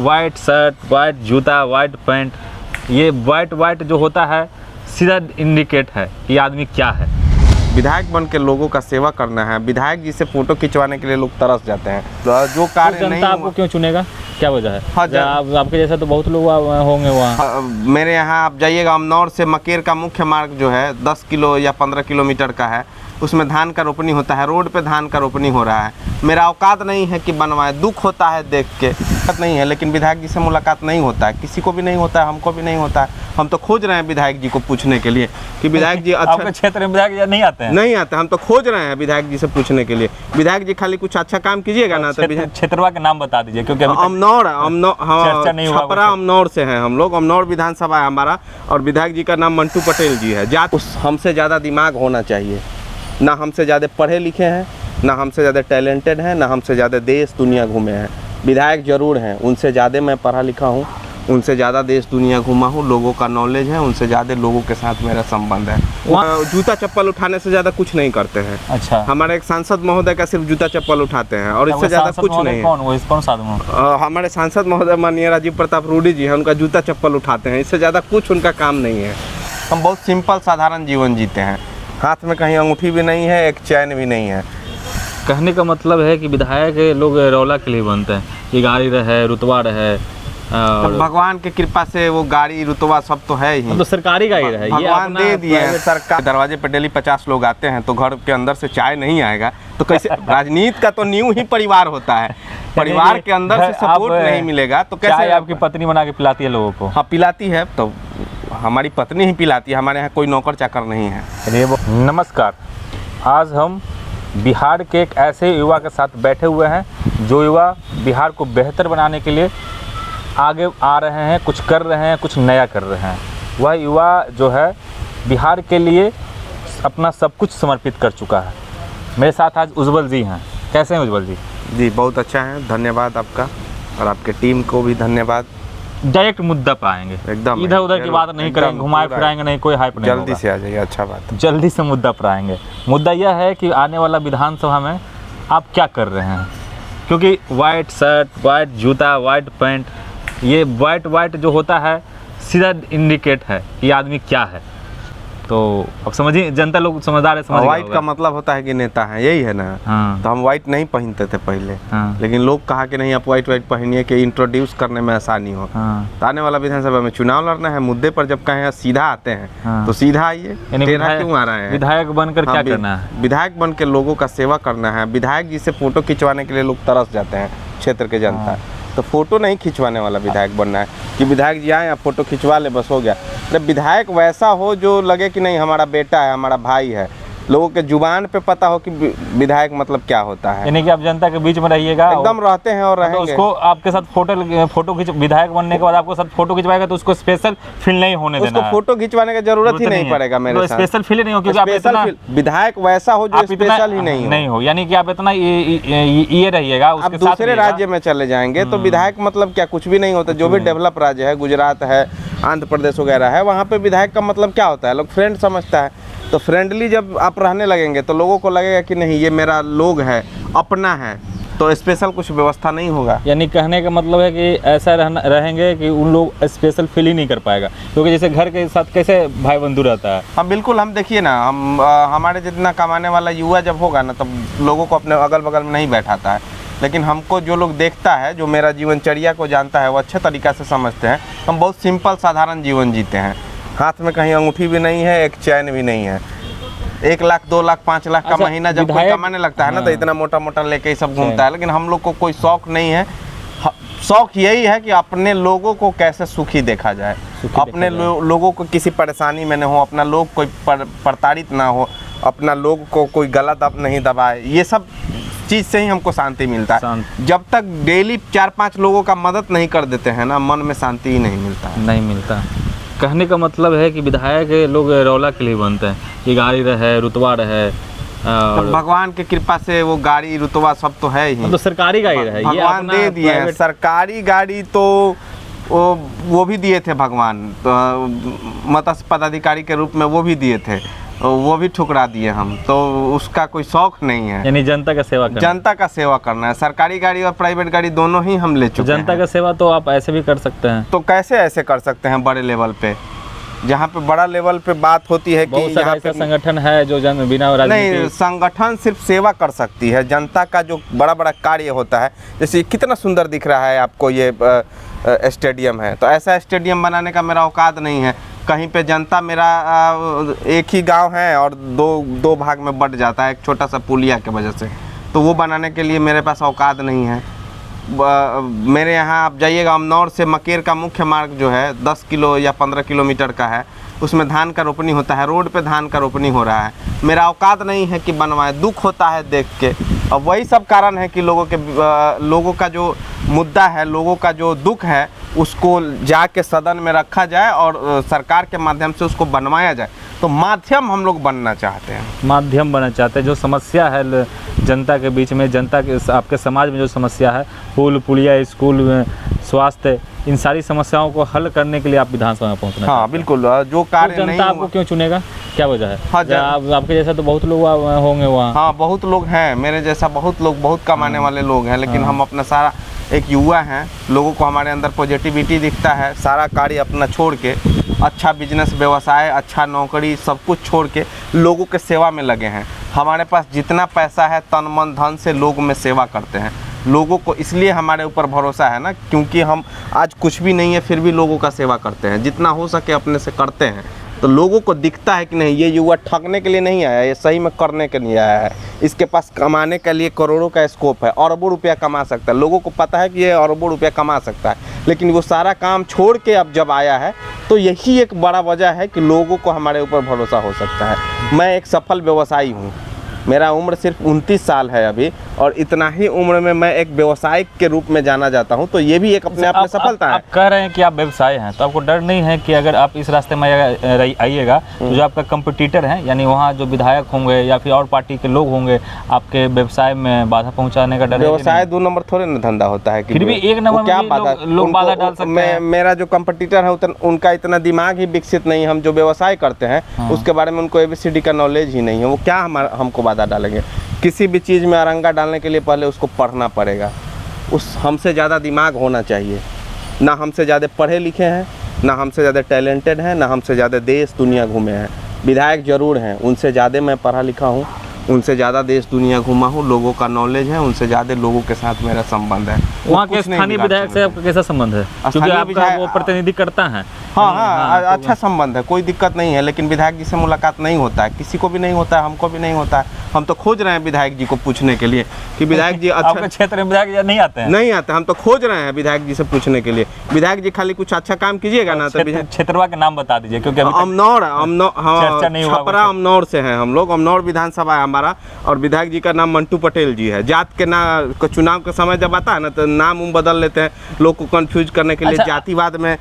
White shirt, white जूता, white pant, ये white जो होता है सीधा इंडिकेट है कि आदमी क्या है। विधायक बन के लोगों का सेवा करना है। विधायक जी से फोटो खिंचवाने के लिए लोग तरस जाते हैं। जो कार्य तो नहीं जनता आपको क्यों चुनेगा, क्या वजह है? हाँ, आपके जैसा तो बहुत लोग होंगे वहाँ। मेरे यहाँ आप जाइएगा, अमनौर से मकेर का मुख्य मार्ग जो है 10 किलो या 15 किलोमीटर का है, उसमें धान का रोपनी होता है। रोड पे धान का रोपनी हो रहा है। मेरा औकात नहीं है कि बनवाए, दुख होता है देख के, औकात नहीं है। लेकिन विधायक जी से मुलाकात नहीं होता है, किसी को भी नहीं होता है, हमको भी नहीं होता है। हम तो खोज रहे हैं विधायक जी को पूछने के लिए कि विधायक जी अच्छा आपके क्षेत्र में विधायक नहीं आते हैं? नहीं आते, हम तो खोज रहे हैं विधायक जी से पूछने के लिए। विधायक जी खाली कुछ अच्छा काम कीजिएगा ना तो क्षेत्रवा के नाम बता दीजिए, क्योंकि अमनौर चर्चा नहीं हुआ। छपरा अमनौर से हैं हम लोग। अमनौर विधानसभा है हमारा, और विधायक जी का नाम मंटू पटेल जी है। हमसे ज़्यादा दिमाग होना चाहिए। ना हमसे ज़्यादा पढ़े लिखे हैं, ना हमसे ज़्यादा टैलेंटेड हैं, ना हमसे ज़्यादा देश दुनिया घूमे हैं। विधायक जरूर हैं, उनसे ज़्यादा मैं पढ़ा लिखा हूँ, उनसे ज़्यादा देश दुनिया घूमा हूँ, लोगों का नॉलेज है, उनसे ज़्यादा लोगों के साथ मेरा संबंध है। जूता चप्पल उठाने से ज़्यादा कुछ नहीं करते हैं। अच्छा, हमारे एक सांसद महोदय का सिर्फ जूता चप्पल उठाते हैं, और इससे ज़्यादा कुछ नहीं है। कौन हमारे सांसद महोदय माननीय राजीव प्रताप रूडी जी हैं, उनका जूता चप्पल उठाते हैं। इससे ज़्यादा कुछ उनका काम नहीं है। हम बहुत सिंपल साधारण जीवन जीते हैं। हाथ में कहीं अंगूठी भी नहीं है, एक चैन भी नहीं है। कहने का मतलब है कि विधायक लोग रौला के लिए बनते हैं कि गाड़ी रहे, रुतबा रहे, और भगवान की कृपा से वो गाड़ी रुतबा सब तो है ही। तो सरकारी गाड़ी रहे, भगवान दे दिए हैं। सरकार दरवाजे पे डेली 50 लोग आते हैं, तो घर के अंदर से चाय नहीं आएगा तो कैसे? राजनीति का तो नींव ही परिवार होता है। परिवार के अंदर से सपोर्ट नहीं मिलेगा तो कैसे? आपकी पत्नी बना के पिलाती है लोगों को? हाँ, पिलाती है। तो हमारी पत्नी ही पिलाती है, हमारे यहाँ कोई नौकर चाकर नहीं है। नमस्कार, आज हम बिहार के एक ऐसे युवा के साथ बैठे हुए हैं जो युवा बिहार को बेहतर बनाने के लिए आगे आ रहे हैं, कुछ कर रहे हैं, कुछ नया कर रहे हैं। वह युवा जो है बिहार के लिए अपना सब कुछ समर्पित कर चुका है। मेरे साथ आज उज्जवल जी हैं। कैसे हैं उज्जवल जी? जी बहुत अच्छा है, धन्यवाद आपका, और आपके टीम को भी धन्यवाद। डायरेक्ट मुद्दा पर आएंगे, एकदम इधर उधर की बात नहीं करेंगे, घुमाए फिराएंगे नहीं, कोई हाइप नहीं। जल्दी से आ जाइए, अच्छा बात। जल्दी से मुद्दा पर आएंगे। मुद्दा यह है कि आने वाला विधानसभा में आप क्या कर रहे हैं, क्योंकि वाइट शर्ट, वाइट जूता, वाइट पैंट, ये वाइट जो होता है सीधा इंडिकेट है कि आदमी क्या है। तो अब समझिए, जनता लोग समझदार है, समझ गए। व्हाइट का मतलब होता है कि नेता है, यही है ना। हाँ। तो हम व्हाइट नहीं पहनते थे पहले। हाँ। लेकिन लोग कहा कि नहीं आप व्हाइट पहनिए कि इंट्रोड्यूस करने में आसानी हो। हाँ। तो आने वाला विधानसभा में चुनाव लड़ना है, मुद्दे पर जब कहें सीधा आते हैं। हाँ। तो सीधा आइए, टेढ़ा क्यों आ रहे हैं? विधायक बनकर क्या करना है? विधायक बन के लोगों का सेवा करना है। विधायक जी से फोटो खिंचवाने के लिए लोग तरस जाते हैं, क्षेत्र के जनता। हाँ। तो फोटो नहीं खिंचवाने वाला विधायक बनना है कि विधायक जी आए, आप फोटो खिंचवा ले, बस हो गया। जब विधायक वैसा हो जो लगे कि नहीं हमारा बेटा है, हमारा भाई है, लोगों के जुबान पे पता हो कि विधायक मतलब क्या होता है। यानी कि आप जनता के बीच में रहिएगा, एकदम रहते हैं और रहेंगे। तो उसको आपके साथ फोटो विधायक बनने के बाद आपको साथ फोटो खिंचवाएगा तो उसको स्पेशल फील नहीं होने देना है। उसको फोटो खिंचवाने की जरूरत ही नहीं पड़ेगा मेरे साथ। स्पेशल फील नहीं हो, क्योंकि आप इतना विधायक वैसा हो जो स्पेशल ही नहीं हो। यानी कि आप इतना ये रहिएगा। आप दूसरे राज्य में चले जाएंगे तो विधायक मतलब क्या, कुछ भी नहीं होता। जो भी डेवलप राज्य है, गुजरात है, आंध्र प्रदेश वगैरह है, वहाँ पे विधायक का मतलब क्या होता है, लोग फ्रेंड समझता है। तो फ्रेंडली जब आप रहने लगेंगे तो लोगों को लगेगा कि नहीं ये मेरा लोग है, अपना है, तो स्पेशल कुछ व्यवस्था नहीं होगा। यानी कहने का मतलब है कि ऐसा रहेंगे कि उन लोग स्पेशल फील ही नहीं कर पाएगा, क्योंकि जैसे घर के साथ कैसे भाई बंधु रहता है। हाँ बिल्कुल, हम देखिए ना, हम हमारे जितना कमाने वाला युवा जब होगा ना, तब लोगों को अपने अगल बगल में नहीं बैठाता है। लेकिन हमको जो लोग देखता है, जो मेरा जीवनचर्या को जानता है, वो अच्छे तरीक़ा से समझते हैं। हम बहुत सिंपल साधारण जीवन जीते हैं। हाथ में कहीं अंगूठी भी नहीं है, एक चैन भी नहीं है। 1 लाख 2 लाख 5 लाख का महीना जब कोई कमाने लगता है ना, तो इतना मोटा मोटा लेके ही सब घूमता है। लेकिन हम लोग को कोई शौक नहीं है। शौक यही है कि अपने लोगों को कैसे सुखी देखा जाए, अपने लोगों को किसी परेशानी में न हो, अपना लोग कोई प्रताड़ित ना हो, अपना लोग को कोई गलत नहीं दबाए। ये सब चीज़ से ही हमको शांति मिलता है। जब तक डेली 4-5 लोगों का मदद नहीं कर देते हैं ना, मन में शांति ही नहीं मिलता। कहने का मतलब है कि विधायक लोग रौला के लिए बनते हैं कि गाड़ी रहे, रुतबा रहे, और भगवान की कृपा से वो गाड़ी रुतबा सब तो है ही। तो सरकारी गाड़ी रहे, भगवान दे दिए हैं। सरकारी गाड़ी तो वो भी दिए थे भगवान, तो मत्स्य पदाधिकारी के रूप में वो भी दिए थे। वो भी ठुकरा दिए हम, तो उसका कोई शौक नहीं है। यानी जनता का सेवा करना। जनता का सेवा करना है, सरकारी गाड़ी और प्राइवेट गाड़ी दोनों ही हम ले चुके हैं। जनता का सेवा तो आप ऐसे भी कर सकते हैं। तो कैसे ऐसे कर सकते हैं बड़े लेवल पे, जहाँ पे बड़ा लेवल पे बात होती है कि बहुत सारा यहाँ ऐसा पे संगठन है जो जन बिना नहीं, राजनीति। संगठन सिर्फ सेवा कर सकती है। जनता का जो बड़ा बड़ा कार्य होता है, जैसे कितना सुंदर दिख रहा है आपको ये स्टेडियम है, तो ऐसा स्टेडियम बनाने का मेरा औकात नहीं है। कहीं पे जनता मेरा एक ही गांव है और दो भाग में बट जाता है एक छोटा सा पुलिया के वजह से, तो वो बनाने के लिए मेरे पास औकात नहीं है। मेरे यहाँ आप जाइएगा, अमनौर से मकेर का मुख्य मार्ग जो है 10 किलो या 15 किलोमीटर का है, उसमें धान का रोपनी होता है, रोड पे धान का रोपनी हो रहा है। मेरा औकात नहीं है कि बनवाए, दुख होता है देख के। और वही सब कारण है कि लोगों का जो मुद्दा है, लोगों का जो दुख है, उसको जाके सदन में रखा जाए और सरकार के माध्यम से उसको बनवाया जाए। तो माध्यम हम लोग बनना चाहते हैं, माध्यम बनना चाहते हैं। जो समस्या है जनता के बीच में, जनता के आपके समाज में जो समस्या है, पुल पुलिया, स्कूल, स्वास्थ्य, इन सारी समस्याओं को हल करने के लिए आप विधानसभा में पहुंचना। हाँ बिल्कुल, जो कार्य तो नहीं जनता आपको क्यों चुनेगा, क्या वजह है? हाँ, आपके जैसा तो बहुत लोग होंगे वहाँ। हाँ बहुत लोग हैं, मेरे जैसा बहुत लोग, बहुत कमाने वाले लोग हैं, लेकिन हम अपना सारा, एक युवा हैं, लोगों को हमारे अंदर पॉजिटिविटी दिखता है, सारा कार्य अपना छोड़ के, अच्छा बिजनेस व्यवसाय, अच्छा नौकरी, सब कुछ छोड़ के लोगों के सेवा में लगे हैं। हमारे पास जितना पैसा है, तन मन धन से लोगों में सेवा करते हैं। लोगों को इसलिए हमारे ऊपर भरोसा है ना, क्योंकि हम आज कुछ भी नहीं है फिर भी लोगों का सेवा करते हैं, जितना हो सके अपने से करते हैं। तो लोगों को दिखता है कि नहीं, ये युवा ठगने के लिए नहीं आया, ये सही में करने के लिए आया है, इसके पास कमाने के लिए करोड़ों का स्कोप है, अरबों रुपया कमा सकता है। लोगों को पता है कि ये अरबों रुपया कमा सकता है, लेकिन वो सारा काम छोड़ के अब जब आया है, तो यही एक बड़ा वजह है कि लोगों को हमारे ऊपर भरोसा हो सकता है। मैं एक सफल व्यवसायी हूँ, मेरा उम्र सिर्फ 29 साल है अभी, और इतना ही उम्र में मैं एक व्यवसायिक के रूप में जाना जाता हूँ, तो ये भी एक अपने आप में सफलता है। आप कह रहे हैं कि आप व्यवसाय हैं, तो आपको डर नहीं है कि अगर आप इस रास्ते में आइएगा तो जो आपका कंपटीटर है, यानी वहाँ जो विधायक होंगे या फिर और पार्टी के लोग होंगे, आपके व्यवसाय में बाधा पहुँचाने का डर? व्यवसाय 2 नंबर थोड़े ना धंधा होता है, फिर भी 1 नंबर क्या लोग बाधा डाल सकते हैं। मेरा जो कंपटीटर है उनका इतना दिमाग ही विकसित नहीं है। हम जो व्यवसाय करते हैं उसके बारे में उनको ABCD का नॉलेज ही नहीं है, वो क्या हमको बाधा डालेंगे? किसी भी चीज़ में अरंगा डालने के लिए पहले उसको पढ़ना पड़ेगा, हमसे ज़्यादा दिमाग होना चाहिए। ना हमसे ज़्यादा पढ़े लिखे हैं, ना हमसे ज़्यादा टैलेंटेड हैं, ना हमसे ज़्यादा देश दुनिया घूमे हैं। विधायक जरूर हैं, उनसे ज़्यादा मैं पढ़ा लिखा हूँ, उनसे ज़्यादा देश दुनिया घूमा हूँ, लोगों का नॉलेज है, उनसे ज़्यादा लोगों के साथ मेरा संबंध है। वहाँ के स्थानीय विधायक से आपका कैसा संबंध है? क्योंकि आपका वो प्रतिनिधि करता है। हाँ, अच्छा संबंध है, कोई दिक्कत नहीं है, लेकिन विधायक जी से मुलाकात नहीं होता है, किसी को भी नहीं होता है, हमको भी नहीं होता है। हम तो खोज रहे हैं विधायक जी को पूछने के लिए कि विधायक जी अच्छा, आपके क्षेत्र में विधायक जी नहीं आते हैं? नहीं आते, हम तो खोज रहे हैं विधायक जी से पूछने के लिए। विधायक जी खाली कुछ अच्छा काम कीजिएगा ना, तो क्षेत्रवा के नाम बता दीजिए, क्योंकि अमनौर, हाँ, छपरा अमनौर से हैं हम लोग, अमनौर विधानसभा है हमारा, और विधायक जी का नाम मंटू पटेल जी है। जात के चुनाव के समय जब आता है ना, तो नाम बदल लेते हैं लोग को कंफ्यूज करने के लिए। जातिवाद में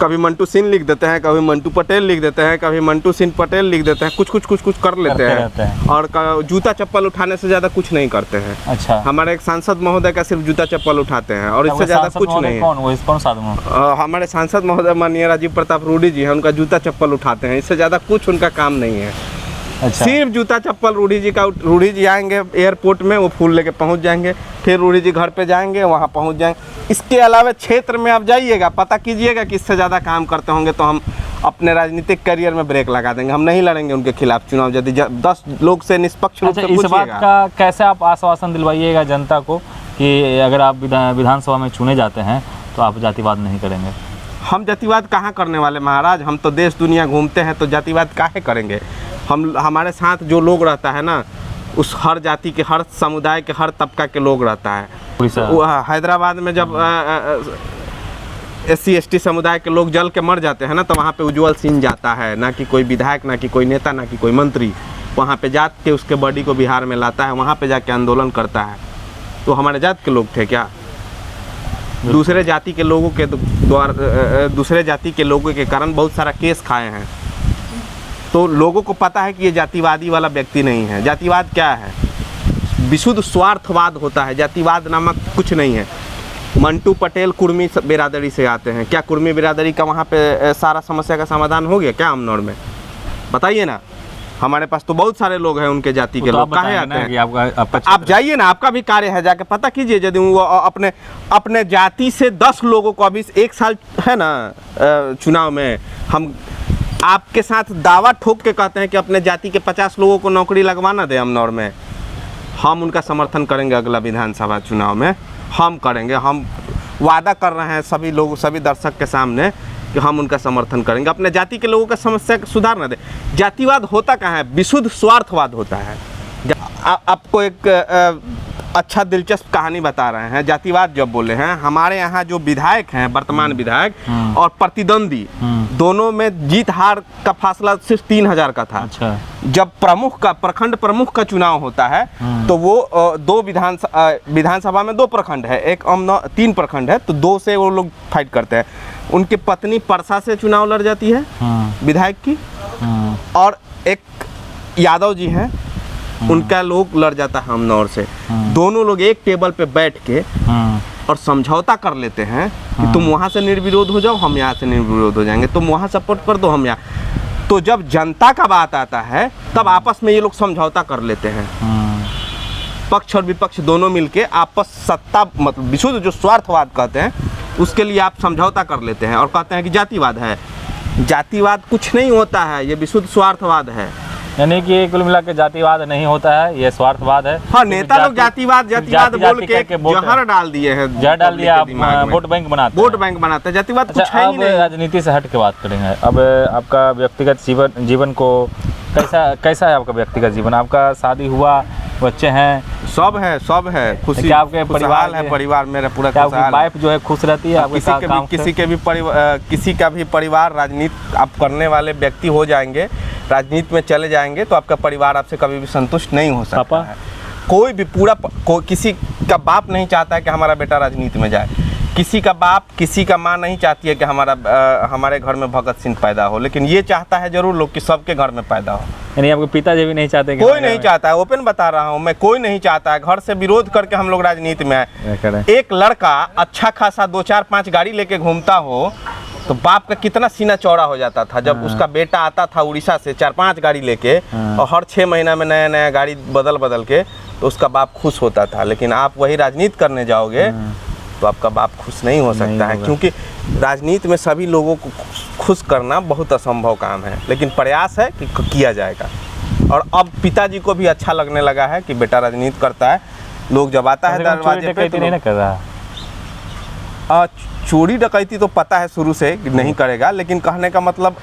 कभी मंटू सिंह लिख देते हैं, कभी मंटू पटेल लिख देते हैं, कभी मंटू सिंह पटेल लिख देते हैं, कुछ कर लेते हैं, और जूता चप्पल उठाने से ज़्यादा कुछ नहीं करते हैं। अच्छा, हमारे एक सांसद महोदय का सिर्फ जूता चप्पल उठाते हैं, और इससे ज़्यादा कुछ नहीं है। हमारे सांसद महोदय माननीय राजीव प्रताप रूडी जी हैं, उनका जूता चप्पल उठाते हैं, इससे ज़्यादा कुछ उनका काम नहीं है। अच्छा। सिर्फ जूता चप्पल रूडी जी आएंगे एयरपोर्ट में, वो फूल लेके पहुंच जाएंगे, फिर रूडी जी घर पे जाएंगे, वहां पहुंच जाएंगे। इसके अलावा क्षेत्र में आप जाइएगा, पता कीजिएगा कि इससे ज़्यादा काम करते होंगे, तो हम अपने राजनीतिक करियर में ब्रेक लगा देंगे। हम नहीं लड़ेंगे उनके खिलाफ चुनाव, यदि 10 लोग से निष्पक्ष रूप से पूछिएगा। इस बात का कैसे आप आश्वासन दिलवाइएगा जनता को कि अगर आप विधानसभा में चुने जाते हैं तो आप जातिवाद नहीं करेंगे? हम जातिवाद कहाँ करने वाले महाराज, हम तो देश दुनिया घूमते हैं, तो जातिवाद काहे करेंगे? हमारे साथ जो लोग रहता है ना, उस हर जाति के, हर समुदाय के, हर तबका के लोग रहता है। हैदराबाद में जब SC ST समुदाय के लोग जल के मर जाते हैं ना, तो वहाँ पे उज्जवल सिंह जाता है, ना कि कोई विधायक, ना कि कोई नेता, ना कि कोई मंत्री, वहाँ पे जात के उसके बॉडी को बिहार में लाता है, वहाँ पे जाके आंदोलन करता है। तो हमारे जात के लोग थे क्या? दूसरे जाति के लोगों के द्वारा, दूसरे जाति के लोगों के कारण बहुत सारा केस खाए हैं। तो लोगों को पता है कि ये जातिवादी वाला व्यक्ति नहीं है। जातिवाद क्या है? विशुद्ध स्वार्थवाद होता है, जातिवाद नामक कुछ नहीं है। मंटू पटेल कुर्मी बिरादरी से आते हैं, क्या कुर्मी बिरादरी का वहाँ पे सारा समस्या का समाधान हो गया क्या अमनौर में? बताइए ना, हमारे पास तो बहुत सारे लोग हैं उनके जाति के तो लोग, काहे आते ना हैं? कि आपका आप जाइए ना, आपका भी कार्य है, जाके पता कीजिए। यदि वो अपने जाति से 10 लोगों को, अभी 1 साल है ना चुनाव में, हम आपके साथ दावा ठोक के कहते हैं कि अपने जाति के 50 लोगों को नौकरी लगवाना दे अमनौर में, हम उनका समर्थन करेंगे। अगला विधानसभा चुनाव में हम करेंगे, हम वादा कर रहे हैं सभी लोग, सभी दर्शक के सामने कि हम उनका समर्थन करेंगे। अपने जाति के लोगों का समस्या सुधार न दे। जातिवाद होता कहाँ है? विशुद्ध स्वार्थवाद होता है। आपको एक अच्छा दिलचस्प कहानी बता रहे हैं। जातिवाद जब बोले हैं, हमारे यहाँ जो विधायक हैं, वर्तमान विधायक और प्रतिद्वंदी, दोनों में जीत हार का फासला सिर्फ 3000 का था। अच्छा। जब प्रखंड प्रमुख का चुनाव होता है तो वो 2 विधानसभा में 2 प्रखंड है, 3 प्रखंड है, तो 2 से वो लोग फाइट करते हैं। उनकी पत्नी परसा से चुनाव लड़ जाती है विधायक की, और एक यादव जी हैं, उनका लोग लड़ जाता है अमनौर से। दोनों लोग एक टेबल पे बैठ के और समझौता कर लेते हैं कि तुम वहाँ से निर्विरोध हो जाओ, हम यहाँ से निर्विरोध हो जाएंगे, तुम वहाँ सपोर्ट कर दो, हम यहाँ। तो जब जनता का बात आता है तब आपस में ये लोग समझौता कर लेते हैं। पक्ष और विपक्ष दोनों मिलके आपस सत्ता, मतलब विशुद्ध जो स्वार्थवाद कहते हैं, उसके लिए आप समझौता कर लेते हैं और कहते हैं कि जातिवाद है। जातिवाद कुछ नहीं होता है, ये विशुद्ध स्वार्थवाद है। यानी कि कुल मिला के जातिवाद नहीं होता है, ये स्वार्थवाद है। हाँ, नेता लोग जातिवाद बोल के जहर डाल दिए हैं, जहर डाल दिया, वोट बैंक बनाते हैं। वोट बैंक बनाते हैं, जातिवाद कुछ है ही नहीं। राजनीति से हट के बात करेंगे। अब आपका व्यक्तिगत जीवन को कैसा है आपका व्यक्तिगत जीवन? आपका शादी हुआ, बच्चे हैं? सब है खुशी। क्या आपके परिवार है? परिवार मेरा पूरा खुशहाल। वाइफ जो है खुश रहती है? किसी का भी परिवार, राजनीति आप करने वाले व्यक्ति हो जाएंगे, राजनीति में चले जाएंगे तो आपका परिवार आपसे कभी भी संतुष्ट नहीं हो सकता है। कोई भी किसी का बाप नहीं चाहता है कि हमारा बेटा राजनीति में जाए। किसी का बाप, किसी का माँ नहीं चाहती है कि हमारे घर में भगत सिंह पैदा हो, लेकिन ये चाहता है जरूर लोग कि सबके घर में पैदा हो। यानी आपके पिताजी भी नहीं चाहते? कोई नहीं चाहता है, ओपन बता रहा हूँ मैं, कोई नहीं चाहता है। घर से विरोध करके हम लोग राजनीति में आए। एक लड़का अच्छा खासा 2, 4, 5 गाड़ी लेके घूमता हो तो बाप का कितना सीना चौड़ा हो जाता था जब उसका बेटा आता था उड़ीसा से 4-5 गाड़ी लेके, और हर 6 महीना में नया गाड़ी बदल के, तो उसका बाप खुश होता था। लेकिन आप वही राजनीति करने जाओगे तो आपका बाप खुश नहीं हो सकता है, क्योंकि राजनीति में सभी लोगों को खुश करना बहुत असंभव काम है। लेकिन प्रयास है कि किया जाएगा। और अब पिताजी को भी अच्छा लगने लगा है कि बेटा राजनीति करता है। लोग जब आता है दरवाजे पे तो नहीं कर रहा। चोरी डकैती तो पता है शुरू से कि नहीं करेगा, लेकिन कहने का मतलब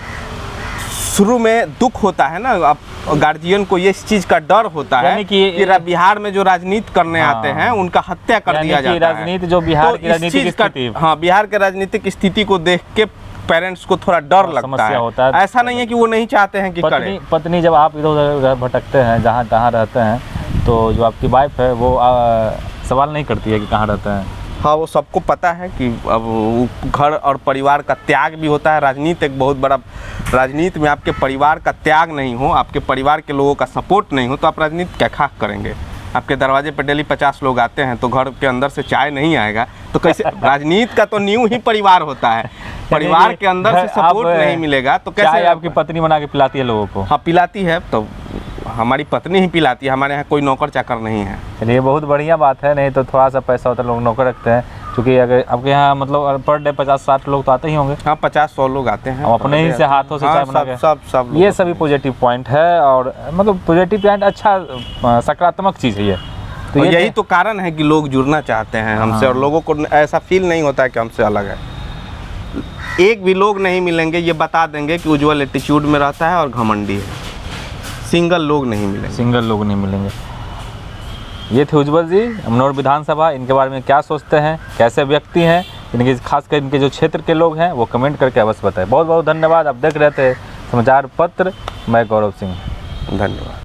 शुरू में दुख होता है ना, अब गार्जियन को ये इस चीज़ का डर होता है कि बिहार में जो राजनीति करने आते हैं उनका हत्या कर दिया जाता है। राजनीति जो बिहार की राजनीतिक स्थिति, हाँ, बिहार के राजनीतिक स्थिति को देख के पेरेंट्स को थोड़ा डर लगता है। ऐसा नहीं है कि वो नहीं चाहते हैं कि पत्नी जब आप इधर उधर भटकते हैं, जहाँ तहाँ रहते हैं, तो जो आपकी वाइफ है वो सवाल नहीं करती है कि कहाँ रहते हैं? हाँ, वो सबको पता है कि अब घर और परिवार का त्याग भी होता है। राजनीति एक बहुत बड़ा, राजनीति में आपके परिवार का त्याग नहीं हो, आपके परिवार के लोगों का सपोर्ट नहीं हो, तो आप राजनीति क्या खाक करेंगे? आपके दरवाजे पर डेली 50 लोग आते हैं तो घर के अंदर से चाय नहीं आएगा तो कैसे? राजनीति का तो न्यू ही परिवार होता है। परिवार के अंदर से सपोर्ट नहीं मिलेगा तो कैसे? आपकी पत्नी बना के पिलाती है लोगों को? हाँ, पिलाती है, तो हमारी पत्नी ही पिलाती है, हमारे यहाँ कोई नौकर चाकर नहीं है। चलिए, बहुत बढ़िया बात है। नहीं तो थोड़ा सा पैसा होता है, लोग नौकर रखते हैं, क्योंकि अगर आपके यहाँ मतलब पर डे 50-60 लोग तो आते ही होंगे। हाँ, 50-100 लोग आते हैं, अपने ही से हाथों से चाय बना के। सब ये सभी पॉजिटिव पॉइंट है, और मतलब पॉजिटिव पॉइंट अच्छा सकारात्मक चीज़ है ये। तो यही तो कारण है कि लोग जुड़ना चाहते हैं हमसे, और लोगों को ऐसा फील नहीं होता है कि हमसे अलग है। एक भी लोग नहीं मिलेंगे ये बता देंगे कि उज्जवल एटीट्यूड में रहता है और घमंडी है। सिंगल लोग नहीं मिलेंगे। ये थे उज्जवल जी, अमनौर विधानसभा। इनके बारे में क्या सोचते हैं, कैसे व्यक्ति हैं, इनके खासकर इनके जो क्षेत्र के लोग हैं वो कमेंट करके अवश्य बताएं। बहुत बहुत धन्यवाद। आप देख रहे थे समाचार पत्र, मैं गौरव सिंह। धन्यवाद।